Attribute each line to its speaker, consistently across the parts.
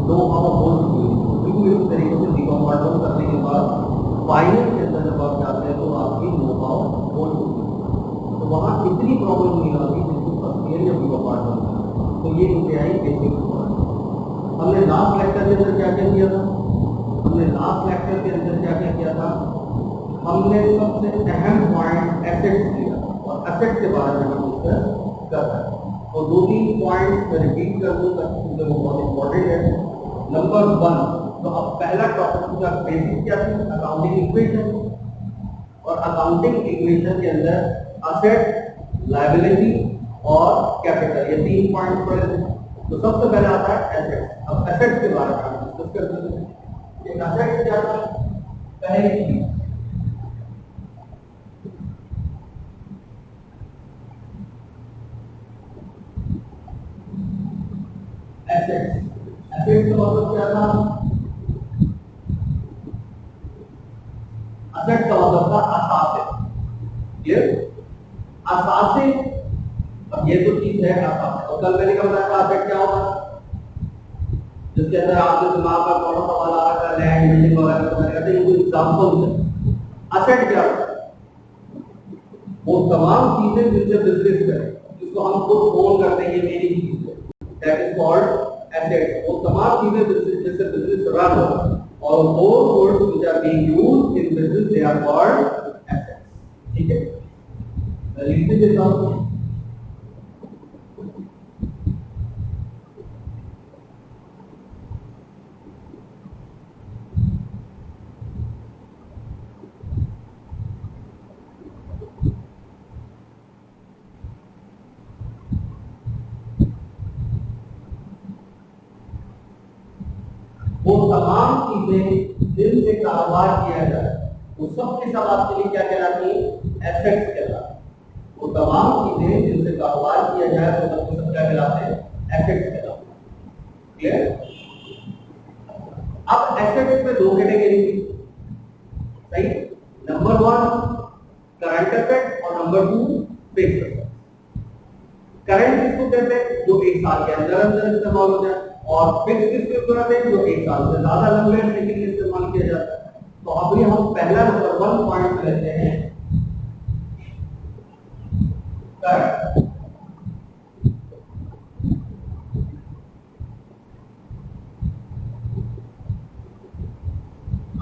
Speaker 1: Know how हो चुकी है। बिल्कुल इस तरीके से डिकम्पार्टमेंट करने के बाद फाइनल के अंदर जब आप जाते हैं तो आपकी नो हाउ हो चुकी है, तो वहाँ इतनी प्रॉब्लम नहीं आती जिसको फर्स्ट ईयर या डिकम्पार्टमेंट में। तो ये इंतहाई बेसिक हुआ। हमने लास्ट लेक्चर के अंदर क्या क्या किया था? हमने लास्ट लेक्चर के अंदर क्या क्या किया था? हमने सबसे अहम पॉइंट एसेट्स लिया और एसेट के बारे में हम डिस्कस कर रहे हैं। तो 2-3 पॉइंट मैं रिपीट कर दूंगा क्योंकि वो बहुत इंपॉर्टेंट है। नंबर 1, तो अब पहला टॉपिक का बेसिक क्या थी? Accounting equation. और अकाउंटिंग इक्वेशन के अंदर एसेट, लायबिलिटी और कैपिटल, ये 3 पॉइंट पढ़े थे। तो सबसे पहले आता है एसेट। अब एसेट के बारे में हम डिस्कस करते हैं। एसेट क्या था? पहले की एसेट का मतलब क्या था? एसेट का मतलब था असासे। क्लियर? असासे, अब ये तो चीज है असासे। और कल मैंने क्या बताया था एसेट क्या होता है? जिसके अंदर आपके दिमाग में कौन सा सवाल आ रहा है, लैंड, बिल्डिंग वगैरह, तो मैंने कहते हैं ये एग्जांपल है। एसेट क्या होता है? वो तमाम चीजें जिनसे बिजनेस करें, जिसको हम खुद ओन करते हैं, ये मेरी चीज है, दैट इज कॉल्ड एसेट। वो तमाम चीजें जिससे बिजनेस रन हो, और वो goods which are being used in business they are called assets. ठीक है, मैं लिख देता हूं। वो तमाम चीजें जिनसे कारोबार किया जाए, वो सब के सब आपके लिए क्या कहलाती है? एसेट्स कहलाती है। वो तमाम चीजें जिनसे कारोबार किया जाए, वो सब के सब क्या कहलाते हैं? एसेट्स कहलाते हैं। क्लियर? अब एसेट्स में 2 कैटेगरी थी, सही? नंबर 1 करंट एसेट और नंबर 2 फिक्स्ड एसेट। करंट किसको कहते हैं? जो 1 साल के अंदर अंदर इस्तेमाल हो जाए। और फिक्स किसको कहते हैं? जो 1 साल से ज्यादा लंबे अरसे के लिए इस्तेमाल किया जाता है। तो अभी हम पहला नंबर 1 पॉइंट लेते हैं, करंट।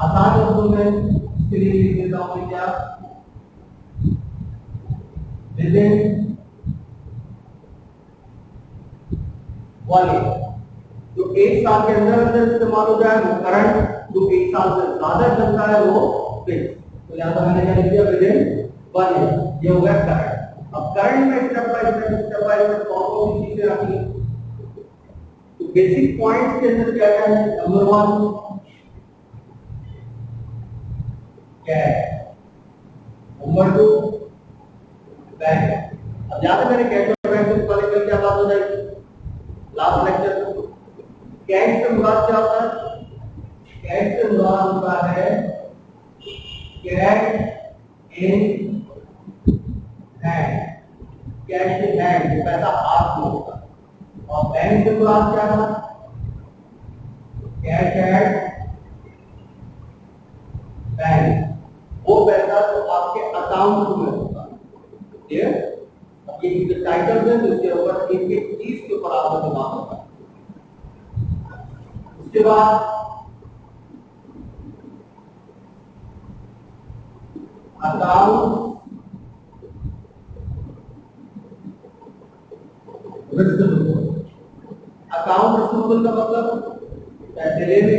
Speaker 1: आसान शब्दों में इसके लिए लिख देता हूं क्या? विदिन 1 ईयर, जो 1 साल के अंदर अंदर इस्तेमाल हो जाए वो करंट, जो 1 साल से ज्यादा चलता है वो फिक्स। तो यहां पर मैंने क्या लिख दिया? विदिन 1 ईयर, ये हो गया करंट। अब करंट में स्टेप बाय स्टेप कौन कौन सी चीजें आती हैं? तो बेसिक पॉइंट्स के अंदर क्या क्या है? Number 1 cash, number 2 bank. अब यहां पे मैंने कैश और बैंक वाले में क्या बात हो जाएगी? लास्ट लेक्चर में कैश से मुराद क्या होता है? कैश से मुराद होता है cash in hand, cash in hand, जो पैसा हाथ में होता है। और बैंक से मुराद क्या है? कैश एट बैंक, वो पैसा जो आपके अकाउंट में होता है। ठीक है? अब ये टाइटल है, तो इसके ऊपर एक एक चीज के ऊपर आपका दिमाग होता है। उसके बाद अकाउंट रिसीवेबल। अकाउंट रिसीवेबल का मतलब पैसे लेने,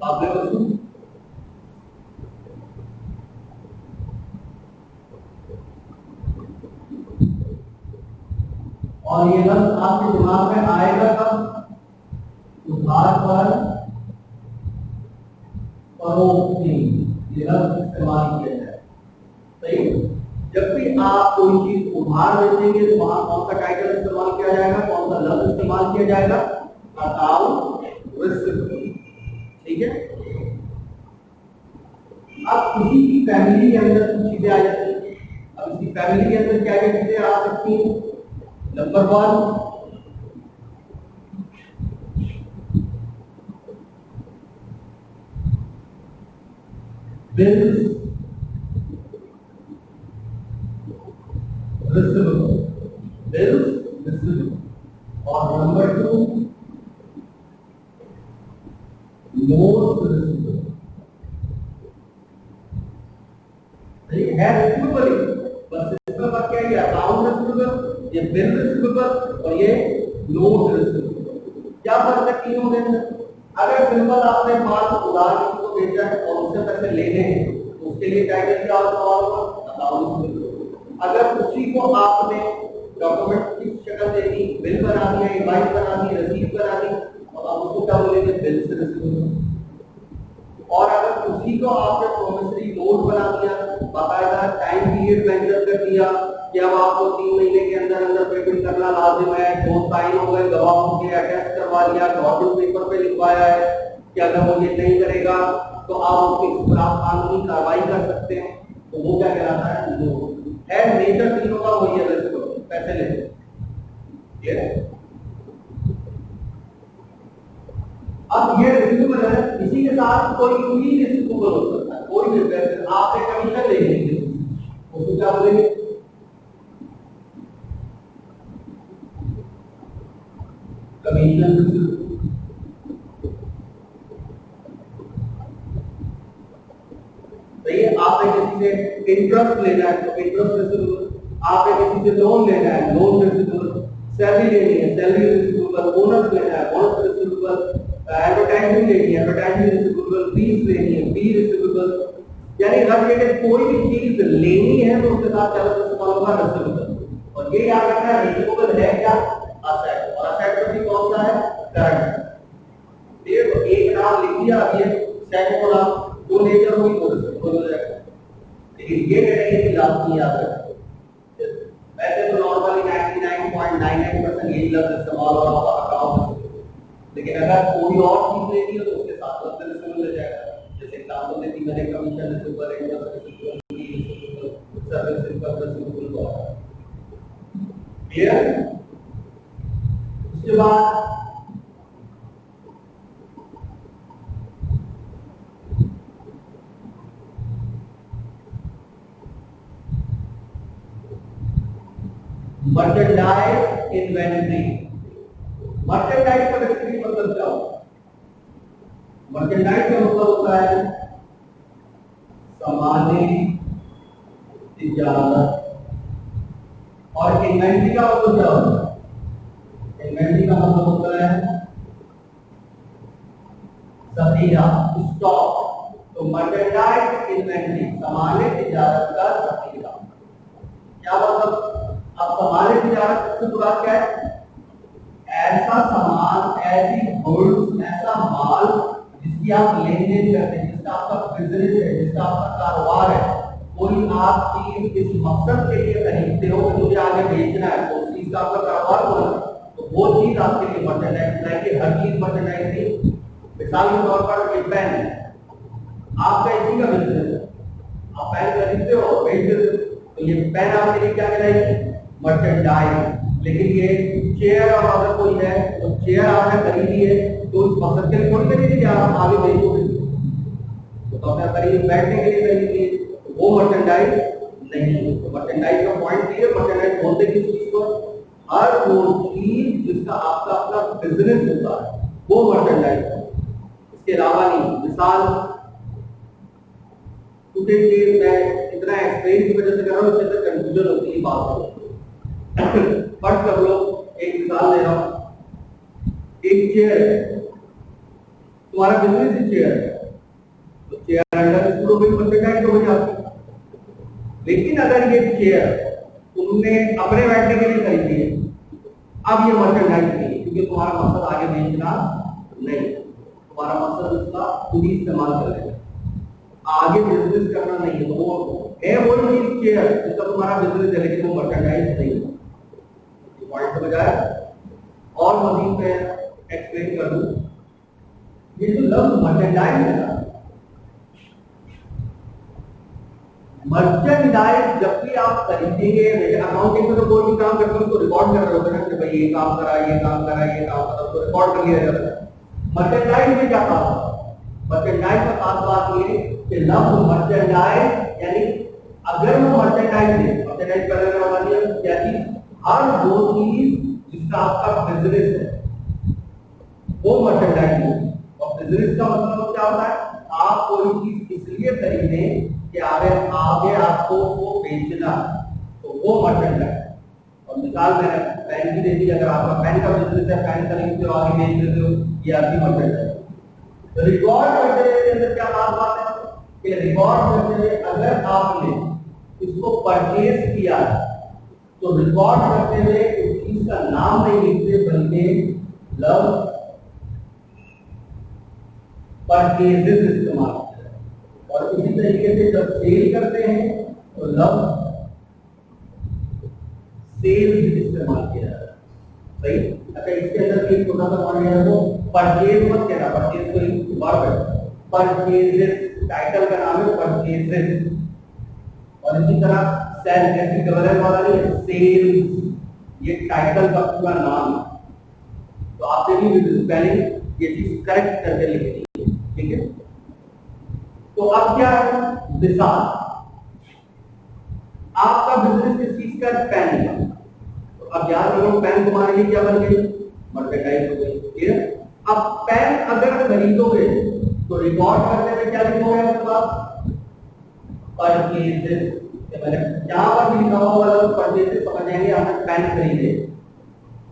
Speaker 1: आपने वसूल। और ये लफ्ज आपके दिमाग में आएगा कब? उधार पर फरोख्ती, ये लफ्ज इस्तेमाल किया जाए। सही? जब भी आप कोई चीज उधार बेचेंगे तो वहां कौन सा टाइटल इस्तेमाल किया जाएगा? कौन सा लफ्ज इस्तेमाल किया जाएगा? Account receivable. ठीक है? अब किसी की फैमिली के अंदर कुछ चीजें आ जाती हैं। अब इसकी फैमिली के अंदर क्या क्या चीजें आ सकती हैं? Number 1 bills receivable, bills receivable. और नंबर 2 नोट्स रिसीवेबल। है रिसीवेबल ही, बस इसका बात क्या है, अकाउंट रिसीवेबल, ये बिल रिसीवेबल और ये नोट रिसीवेबल। क्या फर्क है तीनों के अंदर? अगर सिंपल आपने माल उधार किसी को बेचा है और उससे पैसे लेने हैं तो उसके लिए टाइटल क्या होगा, अकाउंट रिसीवेबल। अगर उसी को आपने डॉक्यूमेंट की शक्ल दे दी, बिल बना दिया, इनवॉइस बना दी, रसीद बना दी, और आप उसको क्या बोलेंगे, बिल रिसीवेबल। और अगर उसी को आपने प्रोमिसरी नोट बना दिया, बाकायदा टाइम पीरियड मेंशन कर दिया कि अब आपको 3 महीने के अंदर अंदर पेमेंट करना लाजिम है, 2 साइन हो गए, गवाहों के अटेस्ट करवा लिया, गवर्नमेंट पेपर पे लिखवाया है कि अगर वो ये नहीं करेगा तो आप उसके खिलाफ कानूनी कार्रवाई कर सकते हैं, तो वो क्या कहलाता है, नोट है। नेचर तीनों का वही है, पैसे लेते हैं। अब ये रिसीवेबल है, इसी के साथ कोई भी रिसीवेबल हो सकता है, कोई भी पैसे आपने कमीशन ले ली उसको क्या बोलेंगे, कमीशन रिसीवेबल। आपने किसी से इंटरेस्ट लेना है तो इंटरेस्ट रिसीवेबल, आपने किसी से लोन लेना है, लोन रिसीवेबल, सैलरी लेनी है, सैलरी रिसीवेबल, बोनस लेना है, बोनस रिसीवेबल, एडवर्टाइजिंग लेनी है, एडवर्टाइजिंग रिसीवेबल, फीस लेनी है, फी रिसीवेबल। यानी हर जगह कोई भी चीज लेनी है तो उसके साथ क्या होगा, रिसीवेबल। और ये याद रखना है, रिसीवेबल है क्या, असेट, और असेट भी कौन सा है, करंट। ये तो एक नाम लिख दिया, अभी सेकंड को नाम दो नेचर हुई तो रिसीवेबल हो जाएगा, लेकिन ये कैटेगरी याद नहीं याद रखना। वैसे तो नॉर्मली 99.99% यही लफ्ज इस्तेमाल हो रहा होगा अकाउंट, लेकिन अगर कोई और चीज लेनी हो तो उसके साथ लफ्ज रिसीवेबल हो जाएगा। जैसे एग्जांपल देती मैंने, commission receivable, interest receivable, service receivable को। क्लियर? उसके बाद मर्चेंडाइज इन्वेंटरी। मर्चेंडाइज का बेसिकली मतलब क्या होता है, मर्चेंडाइज का मतलब होता है सामान्य तिजारत, और इन्वेंटरी का मतलब क्या होता है, इन्वेंटरी का मतलब होता है जखीरा, स्टॉक। तो मर्चेंडाइज इन्वेंटरी सामान्य तिजारत का जखीरा। क्या मतलब, अब सामान्य तिजारत से पूरा क्या है, ऐसा सामान, ऐसी गुड्स, ऐसा माल जिसकी आप लेन देन करते हैं, जिसका आपका बिजनेस है, जिसका आपका कारोबार है, कोई आप चीज इस मकसद के लिए खरीदते हो कि मुझे आगे बेचना है, तो उस चीज का आपका कारोबार होना, तो वो चीज आपके लिए मर्चेंडाइज है कि हर चीज मर्चेंडाइज नहीं। मिसाल के तौर पर एक पेन है, आपका इसी का बिजनेस है, आप पेन खरीदते हो, बेच देते हो, तो ये पेन आपके लिए क्या कहलाएगी, मर्चेंडाइज। लेकिन ये चेयर और अगर कोई है तो चेयर आपने खरीदी है तो उस मकसद के लिए थोड़ी खरीदी कि आप आगे बेचोगे, तो आपने खरीद बैठने के लिए खरीदी है, तो वो मर्चेंडाइज नहीं। तो मर्चेंडाइज का पॉइंट ये है, मर्चेंडाइज बोलते किस चीज को, हर वो चीज जिसका आपका अपना बिजनेस होता है वो मर्चेंडाइज है, इसके अलावा नहीं। मिसाल टुडे मैं इतना एक्सप्लेन की वजह से कर रहा हूँ, इससे अंदर कंफ्यूजन होती है बात। फर्स्ट कर लो, एक मिसाल दे रहा हूं, एक चेयर है, तुम्हारा बिजनेस ही चेयर है, तो चेयर अंडर इसको भी मर्चेंडाइज हो जाती। लेकिन अगर ये चेयर तुमने अपने बैठने के लिए खरीदी है, अब ये मर्चेंडाइज नहीं, क्योंकि तुम्हारा मकसद आगे बेचना नहीं, तुम्हारा मकसद उसका खुद ही इस्तेमाल करना है, आगे बिजनेस करना नहीं है। तो वो है वो चीज चेयर जिसका तुम्हारा बिजनेस है, लेकिन वो मर्चेंडाइज नहीं है। पॉइंट समझ आया? और मजीद पे एक्सप्लेन कर दूं, ये जो लफ्ज मर्चेंडाइज है ना, मर्चेंडाइज जब भी आप खरीदेंगे, अकाउंटिंग में तो कोई भी काम करते हो उसको रिकॉर्ड कर रहे होते हैं कि भाई ये काम करा, ये काम करा, ये काम करा, उसको रिकॉर्ड कर लिया जाता है। मर्चेंडाइज में क्या काम होता है, मर्चेंडाइज का खास बात ये कि लफ्ज मर्चेंडाइज यानी अगर वो मर्चेंडाइज है, मर्चेंडाइज का अगर हमारा क्या चीज, हर वो चीज जिसका आपका बिजनेस है वो मर्चेंडाइज है। और बिजनेस का मतलब क्या होता है, आप कोई चीज इसलिए खरीदें कि आगे आगे आपको वो बेचना, तो वो मर्चेंडाइज। और मिसाल मैंने पेन की दे दी, अगर आपका पेन का बिजनेस है, पेन खरीदते हो आगे बेच देते हो, ये आपकी मर्चेंडाइज। तो रिकॉर्ड करते हुए अंदर क्या बात है कि रिकॉर्ड करते हुए अगर आपने इसको परचेज किया तो रिकॉर्ड करते हुए उस चीज का नाम नहीं लिखते बल्कि लफ्ज परचेजेस इस्तेमाल करते हैं। और इसी तरीके से जब सेल करते हैं तो लफ्ज सेल्स इस्तेमाल किया जाता है। सही। अच्छा, इसके अंदर एक छोटा सा पॉइंट है, तो परचेज मत कहना, परचेज को एक बार परचेजेस, टाइटल का नाम है परचेजेस। और इसी तरह सेल ऐसी डबल एल वाला नहीं है, सेल्स, ये टाइटल का पूरा नाम है। तो आपने भी स्पेलिंग ये चीज करेक्ट करके लिखनी है, ठीक है। तो अब क्या है, मिसाल आपका बिजनेस किस चीज का, पेन का। तो अब याद रखो पेन तुम्हारे लिए क्या बन गई, मर्चेंडाइज हो गई, ठीक है। अब पेन अगर खरीदोगे तो रिकॉर्ड करने में क्या लिखोगे आपके पास, परचेजेस। मैंने यहाँ पर भी लिखा हुआ परचेजेस, समझ जाएंगे आपने पेन खरीदे।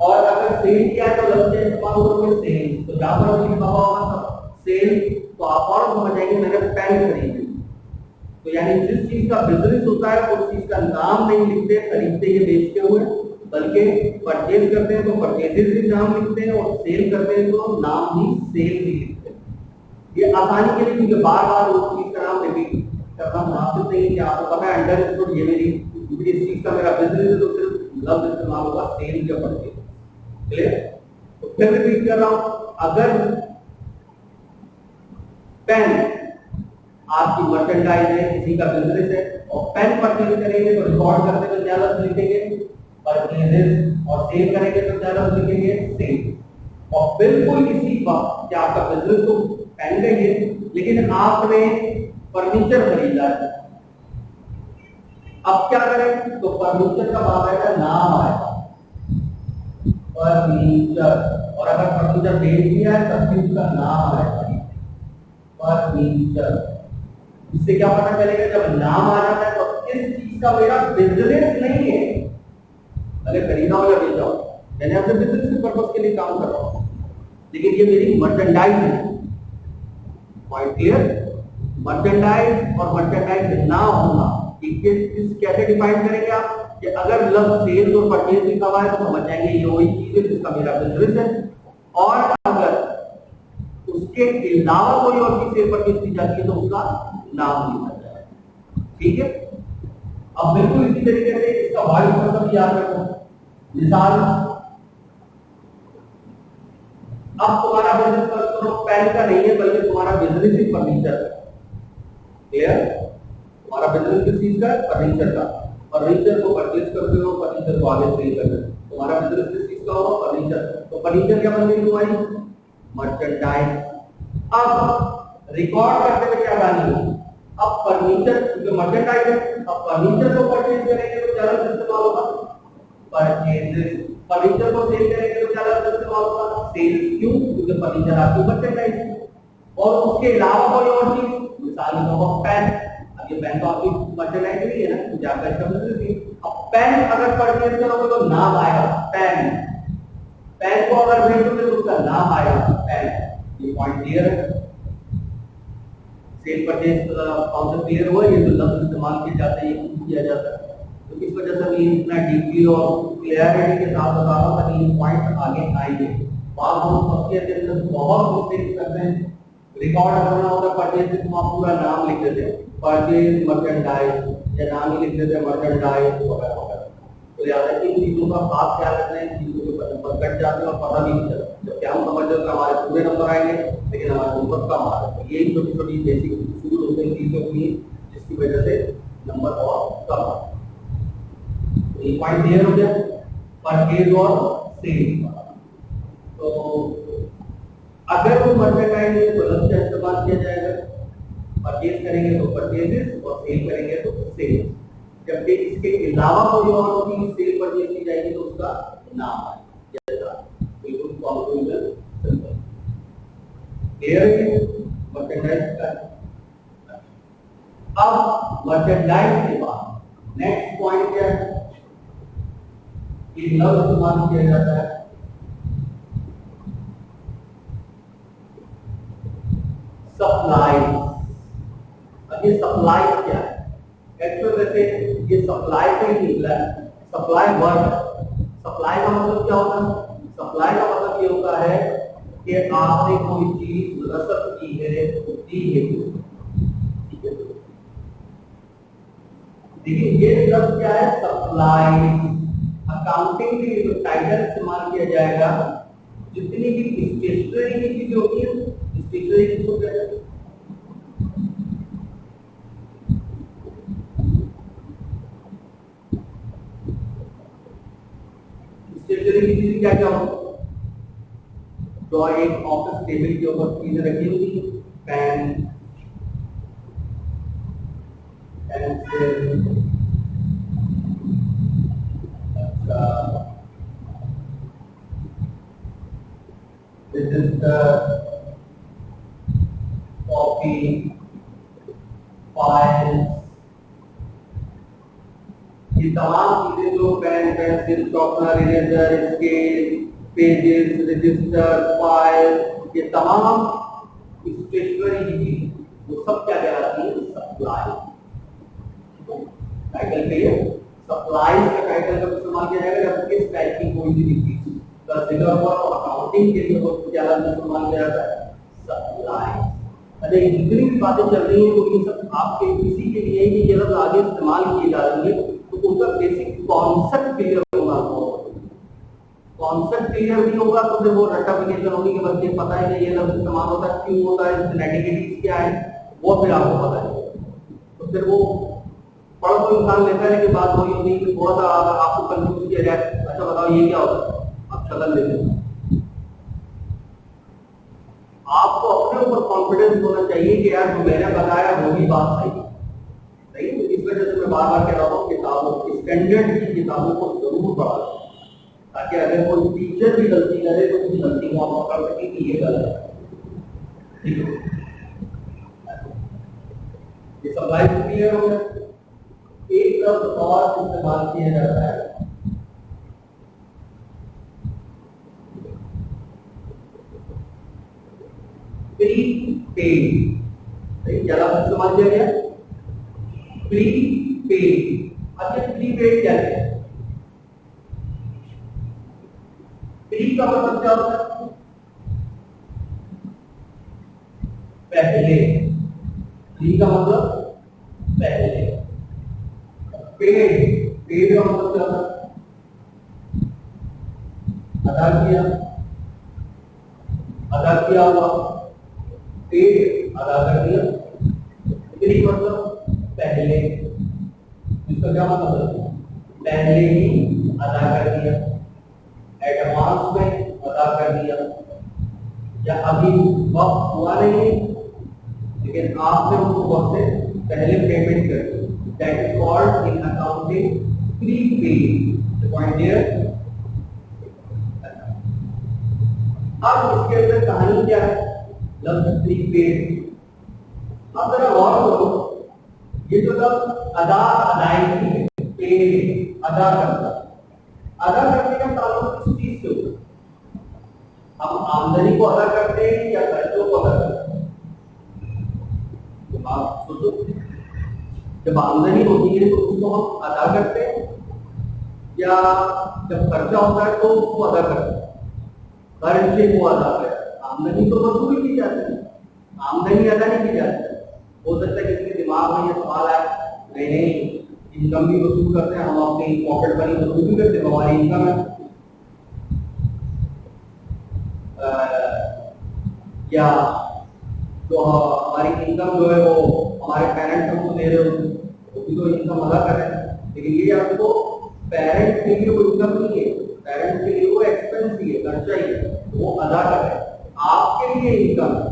Speaker 1: और अगर सेल किया तो लफ्ज का इस्तेमाल करोगे सेल, तो जहाँ पर लिखा हुआ होगा सेल तो आप और समझ जाएंगे मैंने पेन खरीदी। तो यानी जिस चीज का बिजनेस होता है उस चीज का नाम नहीं लिखते खरीदते या बेचते हुए, बल्कि परचेज करते हैं तो परचेजेस भी नाम लिखते हैं और सेल करते हैं तो नाम ही सेल भी लिखते हैं। ये आसानी के लिए, क्योंकि बार बार उस चीज का नाम रिपीट करना मुनासिब नहीं है कि आपको पता है अंडरस्टूड ये मेरी इस चीज का मेरा बिजनेस है, तो सिर्फ लफ्ज इस्तेमाल होगा सेल या परचेज। क्लियर। तो फिर रिपीट कर रहा हूं, अगर पेन आपकी मर्चेंडाइज है, किसी का बिजनेस है और पेन परचेज करेंगे तो रिकॉर्ड करते हुए क्या लफ्ज लिखेंगे, परचेजेस। और सेल करेंगे तो क्या लफ्ज लिखेंगे, सेल। और बिल्कुल इसी बात कि आपका बिजनेस तो पेन का ही है, लेकिन आपने फर्नीचर खरीदा है। अब क्या करें, तो फर्नीचर का बाकायदा नाम आएगा फर्नीचर, और अगर फर्नीचर बेच दिया है तब भी उसका नाम आएगा फर्नीचर। इससे क्या पता चलेगा, जब नाम आ जाता है तो इस चीज का मेरा बिजनेस नहीं है, अगर खरीदा हो या बेचा हो, मैंने अपने बिजनेस के पर्पस के लिए काम कर रहा हूं, लेकिन ये मेरी मर्चेंडाइज है। Point clear. मर्चेंडाइज और मर्चेंडाइज ना होना इस कैसे डिफाइन करेंगे आप, कि अगर लफ्ज सेल्स और परचेज लिखा हुआ है तो समझ जाएंगे ये वही चीज है जिसका मेरा बिजनेस है। और अगर उसके अलावा कोई और चीज सेल परचेज की जाती है तो उसका नाम लिखा जाएगा, ठीक है। अब बिल्कुल इसी तरीके से इसका वाइस वर्सा भी याद रखो। मिसाल, अब तुम्हारा बिजनेस पेन का नहीं है बल्कि तुम्हारा बिजनेस ही फर्नीचर है। क्लियर। तुम्हारा बिजनेस किस चीज का है, फर्नीचर का। फर्नीचर को परचेज करते हो, फर्नीचर को आगे सेल करते हो, तुम्हारा बिजनेस किस चीज का होगा, फर्नीचर। तो फर्नीचर क्या बन गई तुम्हारी, मर्चेंडाइज। अब रिकॉर्ड करते हुए क्या गानी है, अब फर्नीचर क्योंकि मर्चेंडाइज है, अब फर्नीचर को परचेज करेंगे तो क्या लफ्ज इस्तेमाल होगा, परचेजेस। फर्नीचर को सेल करेंगे तो क्या लफ्ज इस्तेमाल होगा, सेल। क्यों, क्योंकि फर्नीचर आपकी मर्चेंडाइज है। और उसके अलावा कोई और चीज, मिसाल पेन। अब ये पेन तो आपकी मर्चेंडाइज नहीं है ना, तो आपका इसका बिजनेस नहीं। अब पेन अगर परचेज करोगे तो नाम आएगा पेन। पेन को अगर बेचोगे तो उसका नाम आएगा पेन। ये पॉइंट क्लियर है। सेल परचेज कॉन्सेप्ट क्लियर हुआ। ये जो लफ्ज इस्तेमाल किए जाते हैं ये किया जाता है, तो इस वजह से मैं इतना डीपली और क्लियरिटी के साथ बता रहा हूं ताकि ये पॉइंट आगे आएंगे। बात हम फर्स्ट ईयर के अंदर बहुत मिस्टेक करते हैं। रिकॉर्ड करना होता है परचेज, तुम आप पूरा नाम लिख देते हैं, परचेज मर्चेंडाइज, या नाम ही लिख देते हैं मर्चेंडाइज वगैरह वगैरह। तो याद है कि इन चीजों का खास ख्याल रखना है, चीजों के नंबर कट जाते हैं और पता भी नहीं चलता। जब क्या हम समझते हैं हमारे पूरे नंबर आएंगे लेकिन हमारे नंबर कम आ रहे हैं। यही छोटी छोटी बेसिक उसूल होते हैं चीजों की जिसकी वजह से नंबर और कम आते हैं। ये पॉइंट क्लियर हो गया परचेज और सेल। तो अगर वो मर्चेंडाइज है तो अलग से इस्तेमाल किया जाएगा, परचेज करेंगे तो परचेजेस और सेल करेंगे तो सेल्स। जबकि इसके अलावा कोई और चीज सेल परचेज की जाएगी तो उसका नाम है। बिल्कुल कॉन्क्लूजन सिंपल क्लियर है मर्चेंडाइज का। अब मर्चेंडाइज के बाद नेक्स्ट पॉइंट क्या है कि लव इस्तेमाल किया जाता है सप्लाई। अब ये सप्लाई क्या है? एक्चुअल वैसे ये सप्लाई से ही निकला है, सप्लाई वर्ड। सप्लाई का मतलब क्या होता है? सप्लाई का मतलब ये होता है कि आपने कोई चीज रसद की है, दी है, ठीक है। देखिए ये लफ्ज क्या है? सप्लाई। अकाउंटिंग के लिए जो टाइटल इस्तेमाल किया जाएगा, जितनी भी स्टेशनरी की चीजें होती है, स्टेशनरी किसको कहते हैं? स्टेशनरी की चीजें क्या क्या होती है? तो एक ऑफिस टेबल के ऊपर चीजें रखी होती है, pen, pencil, register, copy, files, ये तमाम चीजें जो pen, pencil, sharpener, eraser, scale, pages, register, file, ये तमाम स्टेशनरी की वो सब क्या कहलाती है? सप्लाई। टाइटल पे सप्लाई का टाइटल का इस्तेमाल किया जाएगा जब किस टाइप की कोई भी चीज कंसीडर हुआ और अकाउंटिंग के लिए वो क्या इस्तेमाल किया जाता है? सप्लाई। अरे जितनी भी बातें चल रही हैं वो ये सब आपके किसी के लिए ही ये लफ्ज आगे इस्तेमाल किए जा रहे हैं तो उनका बेसिक कॉन्सेप्ट क्लियर होगा। कॉन्सेप्ट क्लियर नहीं होगा तो फिर वो रट्टाफिकेशन होगी कि बच्चे पता है कि ये लफ्ज इस्तेमाल होता है, क्यों होता है, इसकी नेगेटिविटीज क्या है, वो फिर आपको पता है। तो फिर वो पढ़ तो इंसान लेता है कि बात वही होती है कि थोड़ा सा आपको कंफ्यूज किया जाए, अच्छा बताओ ये क्या होता है, आप शक्ल ले लेते। आपको अपने ऊपर कॉन्फिडेंस होना चाहिए कि यार जो मैंने बताया वो भी बात सही है। सही तो इस वजह से मैं बार बार कह रहा हूँ किताबों स्टैंडर्ड की किताबों को जरूर पढ़ा ताकि अगर कोई टीचर भी गलती करे तो उस गलती को आप पकड़ सके कि ये गलत है। ठीक है, ये सप्लाई क्लियर हो गया। एक लफ्ज और इस्तेमाल किया जाता है प्रीपेड। क्या लफ्ज इस्तेमाल किया गया? प्रीपेड। अब ये प्रीपेड क्या है? प्री का मतलब क्या होता है? पहले। प्री का मतलब पहले। पेड, पेड का मतलब क्या होता है? अदा किया, अदा किया हुआ, पेड अदा कर दिया। प्री मतलब पहले, इसका क्या मतलब है? पहले ही अदा कर दिया, एडवांस में अदा कर दिया, या अभी वक्त हुआ नहीं लेकिन आपने उसको वक्त से पहले पेमेंट कर दी। That is called in accounting prepaid. The point there. अब इसके अंदर कहानी क्या है? लफ्ज प्रीपेड। अब जरा गौर करो, ये जो लफ्ज अदा, अदायगी है, पेड अदा करना, अदा करने का ताल्लुक किस चीज से होता है? हम आमदनी को अदा करते हैं या खर्चों को अदा करते हैं? आप सोचो, जब आमदनी होती है तो उसको हम अदा करते हैं या जब खर्चा होता है तो उसको अदा करते हैं? खर्चे को अदा करते हैं। आमदनी तो वसूल की जाती है, आमदनी अदा नहीं की जाती है। हो सकता है किसी के दिमाग में ये सवाल आए, नहीं इनकम भी वसूल करते हैं, हम अपनी पॉकेट मनी वसूल भी करते हैं, हमारी इनकम है, या तो हमारी इनकम जो है वो हमारे पेरेंट्स हमको दे रहे होते हैं, वो भी तो इनकम अदा कर रहे हैं। लेकिन ये आपको पेरेंट्स के लिए वो इनकम नहीं है, पेरेंट्स के लिए वो एक्सपेंस ही है, खर्चा ही है, वो अदा कर रहे हैं। आप आपके लिए इनकम है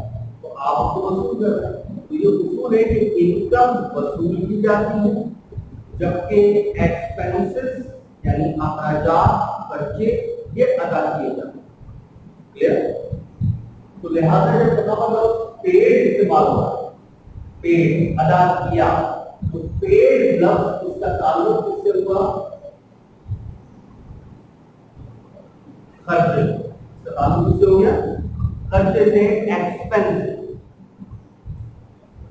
Speaker 1: तो आप उसको वसूल कर रहे हैं। तो ये उसूल है कि इनकम वसूल की जाती है जबकि एक्सपेंसेस यानी अखराजात खर्चे ये अदा किए जाते हैं। क्लियर? तो लिहाजा जब मतलब पेड इस्तेमाल हुआ, पेड अदा किया, तो पेड लफ्ज उसका ताल्लुक किससे हुआ? खर्चे। इसका ताल्लुक किससे हो गया? खर्चे से, एक्सपेंस।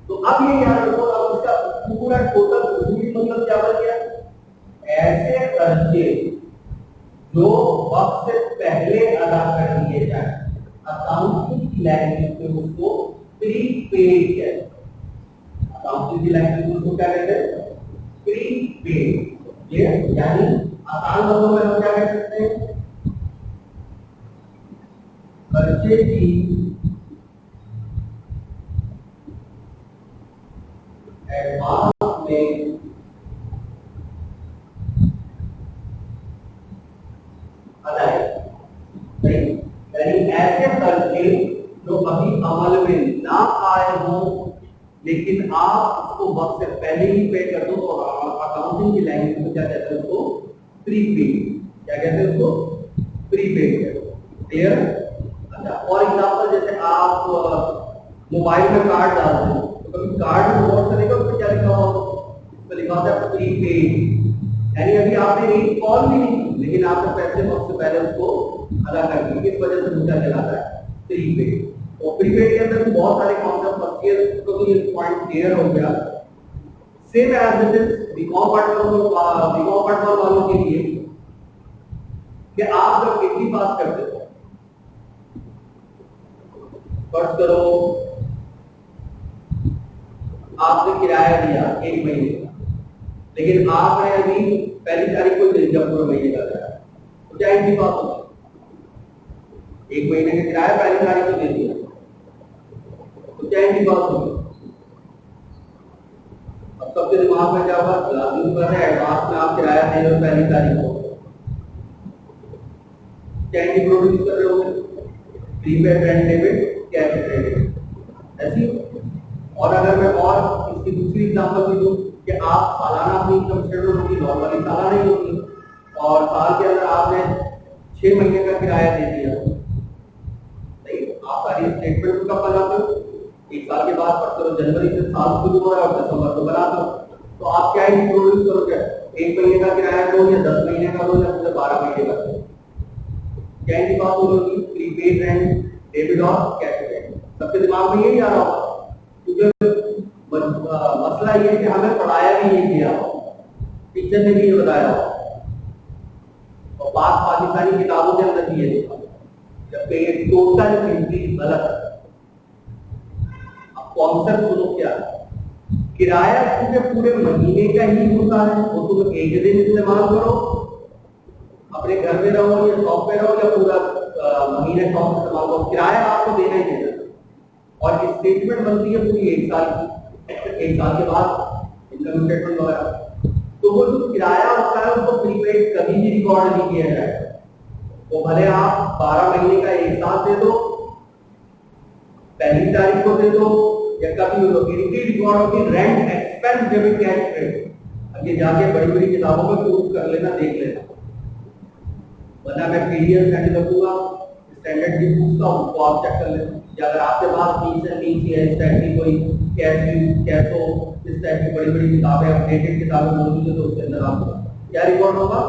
Speaker 1: तो अब ये याद रखो, अब इसका पूरा टोटल वसूली मतलब क्या बन गया? ऐसे खर्चे जो वक्त से पहले अदा कर दिए जाए, अकाउंटिंग की लैंग्वेज में उसको प्रीपेड कहते हैं। अकाउंटिंग की लैंग्वेज में उसको क्या कहते हैं? प्रीपेड। ये यानी आसान शब्दों में हम क्या कह सकते हैं? खर्चे की एडवांस में अदायगी, यानी ऐसे खर्चे जो अभी अमल में ना आए हों लेकिन आप उसको वक्त से पहले ही पे कर दो तो अकाउंटिंग की लैंग्वेज में क्या कहते हैं उसको? प्रीपेड। क्या कहते हैं उसको? प्रीपेड। क्लियर? अच्छा, फॉर एग्जांपल जैसे आप मोबाइल में कार्ड डालते हो तो कभी कार्ड में नोट करेगा उसमें क्या लिखा होगा? उसमें लिखा होता है प्रीपेड, यानी अभी आपने एक कॉल भी नहीं की लेकिन आपने पैसे वक्त से पहले उसको अदा कर दिए। इस वजह से मुद्दा कहलाता है प्रीपेड। और प्रीपेड के अंदर भी बहुत सारे कॉन्सेप्ट होते हैं, तो ये पॉइंट क्लियर हो गया। Same as this is BCom part वालों के लिए कि आप जब 80 पास करते हो, फर्ज करो आपने किराया दिया 1 महीने का, लेकिन आपने अभी पहली तारीख को दे दिया पूरे महीने का किराया, तो क्या 80 पास होगा? 1 महीने का किराया पहली तारीख को दे दिया तो क्या 80 पास होगा? अब सबके दिमाग में क्या बात लाजमी बात है, एडवांस में आप किराया दे रहे हो पहली तारीख को, क्या प्रोड्यूस कर रहे हो? Prepaid rent debit, cash credit. ऐसी। और अगर मैं और इसकी दूसरी एग्जांपल भी दूं कि आप सालाना अपनी इनकम स्टेटमेंट होगी, नॉर्मली सालाना ही होगी, और साल के अंदर आपने 6 महीने का किराया दे दिया, नहीं आप सारी स्टेटमेंट कब बनाते हो? 1 साल के बाद पढ़ते हो, जनवरी से साल शुरू हो रहा है और दिसंबर को बनाते हो, तो आप क्या इंट्रोड्यूस करोगे? 1 महीने का किराया दो या 10 महीने का दो या पूरे 12 महीने का दो? क्या इनकी बात होगी? प्रीपेड रेंट डेबिट और कैश क्रेडिट। सबके दिमाग में यही आ रहा होगा, क्योंकि मसला ये है कि हमें पढ़ाया भी ये किया हो, टीचर ने भी ये बताया हो, और बात पाकिस्तानी किताबों के अंदर भी ये लिखा, जबकि ये टोटल एंट्री गलत है। अब कॉन्सेप्ट सुनो क्या है? किराया पूरे पूरे महीने का ही होता है, वो तुम एक दिन इस्तेमाल करो, अपने घर में रहो या शॉप पे रहो या पूरा महीने शॉप इस्तेमाल करो, किराया आपको देना ही देना। और स्टेटमेंट बनती है पूरी 1 साल की, 1 साल के बाद इनकम स्टेटमेंट वगैरह, तो वो जो किराया होता है उसको प्रीपेड कभी भी रिकॉर्ड नहीं किया जाएगा। वो भले आप 12 महीने का 1 साल दे दो, पहली तारीख को दे दो या कभी हो, इनकी रिकॉर्ड होगी rent expense debit cash credit. अब ये जाके बड़ी बड़ी किताबों में प्रूफ कर लेना, देख लेना, वरना मैं पीडीएफ सेंड कर दूंगा, स्टैंडर्ड की पूछता हूं तो आप चेक कर लेना, या अगर आपके पास 3 से 3 है इस टाइप की कोई कैसो इस टाइप की बड़ी बड़ी किताबें, अपडेटेड किताबें मौजूद है, तो उसके अंदर आपको क्या रिकॉर्ड होगा?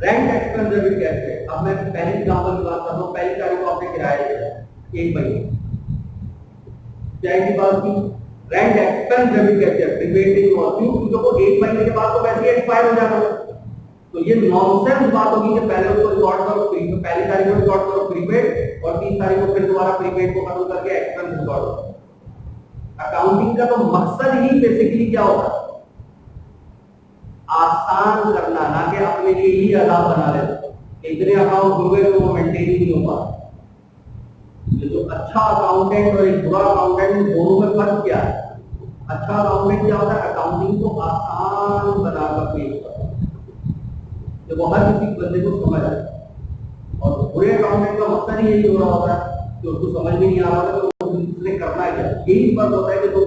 Speaker 1: Rent expense debit cash credit. अब मैं पहली एग्जांपल की बात करता हूं, पहली तारीख को आपने किराया दिया 1 महीने, क्या की बात की? Rent expense debit cash credit prepaid नहीं हुआ, क्यों? क्योंकि वो 1 महीने के बाद तो वैसे ही एक्सपायर हो जाता है। तो ये नॉनसेंस बात होगी कि पहले उसको रिकॉर्ड करो, पहली तारीख को रिकॉर्ड करो प्रीपेड और 30 तारीख को फिर दोबारा प्रीपेड को खत्म करके एक्सपेंस रिकॉर्ड करो। अकाउंटिंग का तो मकसद ही बेसिकली क्या होता है? आसान करना, ना कि अपने लिए ही आजाद बना लेना। इतने अकाउंट हुए तो वो मेंटेन ही नहीं हो पाता। ये जो अच्छा अकाउंटेंट और एक बुरा अकाउंटेंट, दोनों में फर्क क्या है? अच्छा अकाउंटेंट क्या होता है? अकाउंटिंग को आसान बनाकर पेश करता है, जब वो हर किसी बंदे को समझ आए। और बुरे अकाउंटेंट का मकसद ही यही हो रहा होता है कि उसको समझ में नहीं आ रहा था तो उसने करना है क्या। यही बात होता है कि तो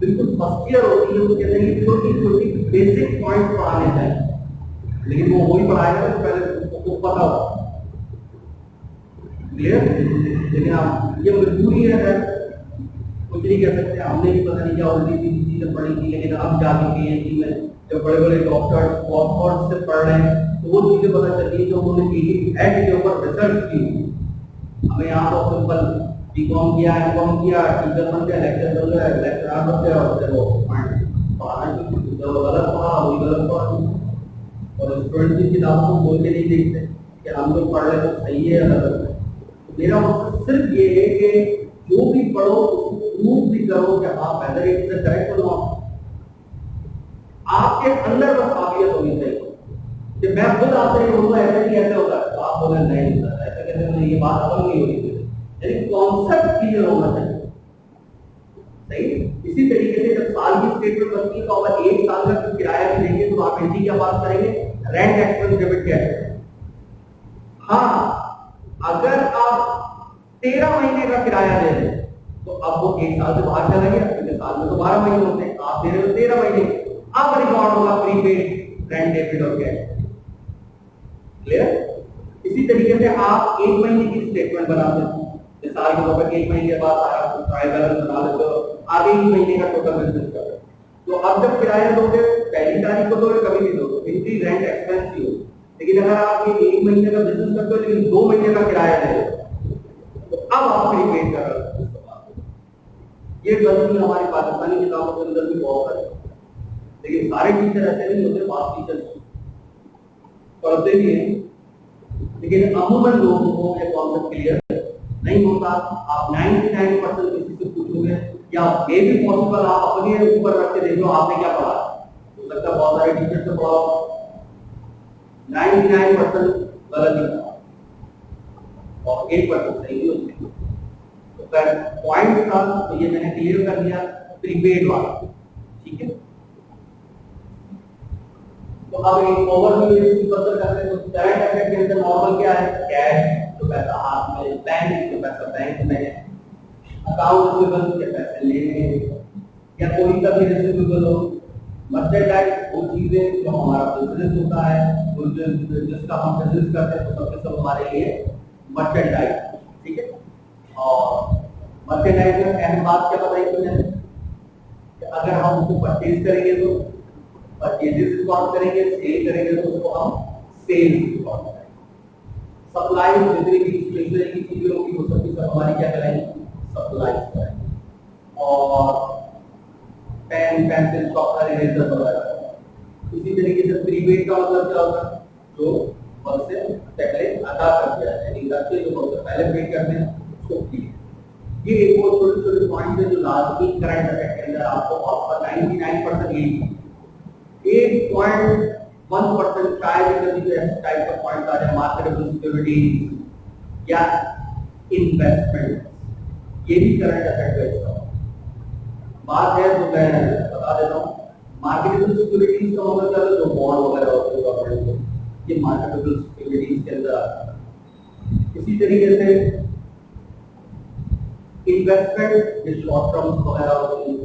Speaker 1: बिल्कुल फर्स्ट ईयर होती है उसके अंदर ये छोटी छोटी बेसिक पॉइंट्स पढ़ाने चाहिए, लेकिन वो वही पढ़ाएगा तो पहले उसको पता हो। क्लियर? लेकिन आप ये मजबूरी है, कुछ नहीं कह सकते। हमने भी पता नहीं क्या उल्टी सीधी चीजें पढ़ी थी, लेकिन अब जाके पीएचडी में जब बड़े बड़े डॉक्टर्स ऑक्सफोर्ड से पढ़ रहे हैं तो वो चीजें पता चलती है जो उन्होंने एड के ऊपर रिसर्च की। हमें यहाँ तो सिंपल बीकॉम किया, एमकॉम किया, टीचर बन गया, लेक्चर बन गया, लेक्चरर बन गया और फिर वो पढ़ाना की जो गलत पढ़ा वही गलत पढ़ा। और स्टूडेंट की किताब को बोल के नहीं देखते कि हम लोग पढ़ रहे तो सही है या गलत है। तो मेरा मकसद सिर्फ ये है कि जो भी पढ़ो उसको प्रूव भी करो कि हाँ वेदर इट इज करेक्ट और नॉट। आपके अंदर बस काबिलियत होनी चाहिए कि मैं खुद आपसे ये बोलूंगा ऐसे नहीं ऐसे होता है तो आप बोले नहीं होता ऐसा कैसे, मुझे ये बात समझ नहीं होती है, यानी कॉन्सेप्ट क्लियर होना चाहिए। सही? इसी तरीके से जब साल की स्टेटमेंट बनती है तो अगर 1 साल का किराया भी देंगे तो आप एंट्री क्या पास करेंगे, रेंट एक्सपेंस डेबिट कैश। हाँ, अगर आप 13 महीने का किराया दे रहे तो अब वो 1 साल से बाहर चला गया, क्योंकि साल में तो 12 महीने होते हैं, आप दे रहे हो 13 महीने। अब रिकॉर्ड होगा प्रीपेड रेंट डेबिट और कैश। क्लियर? इसी तरीके से आप 1 महीने की स्टेटमेंट बनाते हैं, साल के ऊपर 1 महीने के बाद आप ट्रायल बैलेंस बना लेते हो, आगे 1 महीने का टोटल बिजनेस कर रहे हो। तो अब जब किराया दोगे पहली तारीख को दोगे कभी नहीं दोगे, एंट्री रेंट एक्सपेंस ही हो। लेकिन अगर आप ये 1 महीने का बिजनेस करते हो लेकिन 2 महीने का किराया दे रहे हो तो अब आप प्रीपेड कर रहे हो। ये गलती हमारी पाकिस्तानी किताबों के अंदर भी बहुत है, लेकिन सारे टीचर ऐसे नहीं होते, पास टीचर पढ़ते भी हैं, लेकिन अमूमन लोगों को ये कॉन्सेप्ट क्लियर नहीं होता। आप 99% किसी से पूछोगे या ये भी पॉसिबल आप अपने ऊपर रख के देखो आपने क्या पढ़ा, हो सकता है बहुत सारे टीचर से पढ़ा 99% गलत ही पढ़ा और 1% सही भी उसमें। तो फिर पॉइंट था तो ये मैंने क्लियर कर दिया प्रीपेड वाला। ठीक है, तो अब एक ओवरव्यू इसकी बदल करते हैं। तो करंट असेट के अंदर नॉर्मल क्या है, कैश तो पैसा हाथ में, बैंक तो पैसा बैंक में, अकाउंट रिसीवेबल के पैसे लेने या कोई का भी रिसीवेबल हो, मर्चेंडाइज वो चीजें जो हमारा बिजनेस होता है, वो जिसका हम बिजनेस करते हैं तो सबसे सब हमारे लिए मर्चेंडाइज। ठीक है, और मर्चेंडाइज में अहम बात क्या बताई तुमने कि अगर हम उसको परचेज करेंगे तो परचेजेस रिकॉर्ड करेंगे, सेल करेंगे तो उसको हम सेल्स रिकॉर्ड करेंगे। सप्लाई जितनी भी स्टेशनरी की चीजें होंगी वो सब हमारी क्या करेंगे, सप्लाई करेंगे। और पेन पेंसिल चॉकलेट इरेजर वगैरह। इसी तरीके से प्रीपेड का मतलब क्या होता है, जो वक्त से पहले अदा कर दिया है, यानी रखते जो वक्त से पहले पे करते हैं उसको प्रीपेड। ये एक और छोटे छोटे पॉइंट है जो लाजमी करंट असेट के अंदर आपको ऑफर 99% 8.1% शायद कभी भी ऐसे टाइप का पॉइंट आ जाए, मार्केटेबल सिक्योरिटीज या इन्वेस्टमेंट, ये भी करंट असेट का हिस्सा बात है। तो मैं बता देता हूँ, मार्केटेबल सिक्योरिटीज का मतलब क्या है, जो बॉन्ड वगैरह होते हैं गवर्नमेंट के, ये मार्केटेबल सिक्योरिटीज के अंदर आता है। इसी तरीके से इन्वेस्टमेंट जो शॉर्ट टर्म वगैरह होते हैं,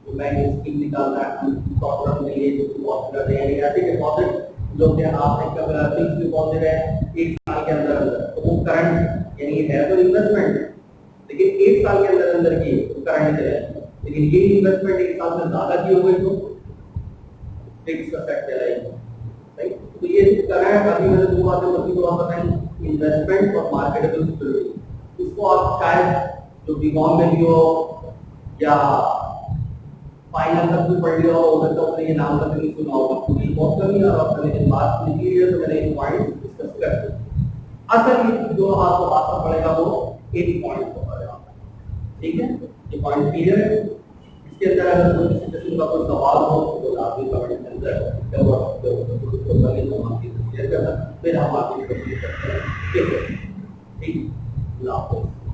Speaker 1: तो बैंक स्कीम निकालना है शॉर्ट टर्म के लिए जो डिपॉजिट है, यानी ऐसे डिपॉजिट जो कि आपने कब फिक्स डिपॉजिट है 1 साल के अंदर तो वो करंट यानी है तो इन्वेस्टमेंट, लेकिन 1 साल के अंदर अंदर की तो करंट है। लेकिन ये इन्वेस्टमेंट 1 साल से ज्यादा की हो गई तो फिक्स असेट चलाएगी। राइट, तो ये करंट अभी मैंने 2 बातें बल्कि तो आप बताएं, इन्वेस्टमेंट और मार्केटेबल सिक्योरिटी। इसको आप शायद जो बीकॉम में भी हो या फाइनल तक भी पढ़ लिया हो, उधर तो ये नाम तक नहीं सुना होगा, पूरी बहुत कमी आ रहा है, लेकिन बात निकली है तो मैंने एक पॉइंट डिस्कस कर दिया। असल जो आपको बात पड़ेगा वो 1 पॉइंट को पड़ेगा। ठीक है, ये पॉइंट क्लियर है। इसके अंदर अगर कोई किसी किस्म का कोई सवाल हो तो आप भी कमेंट के अंदर जरूर शेयर करना, फिर हम आपकी कोशिश करते हैं। ठीक है, ठीक, अल्लाह हाफ़िज़।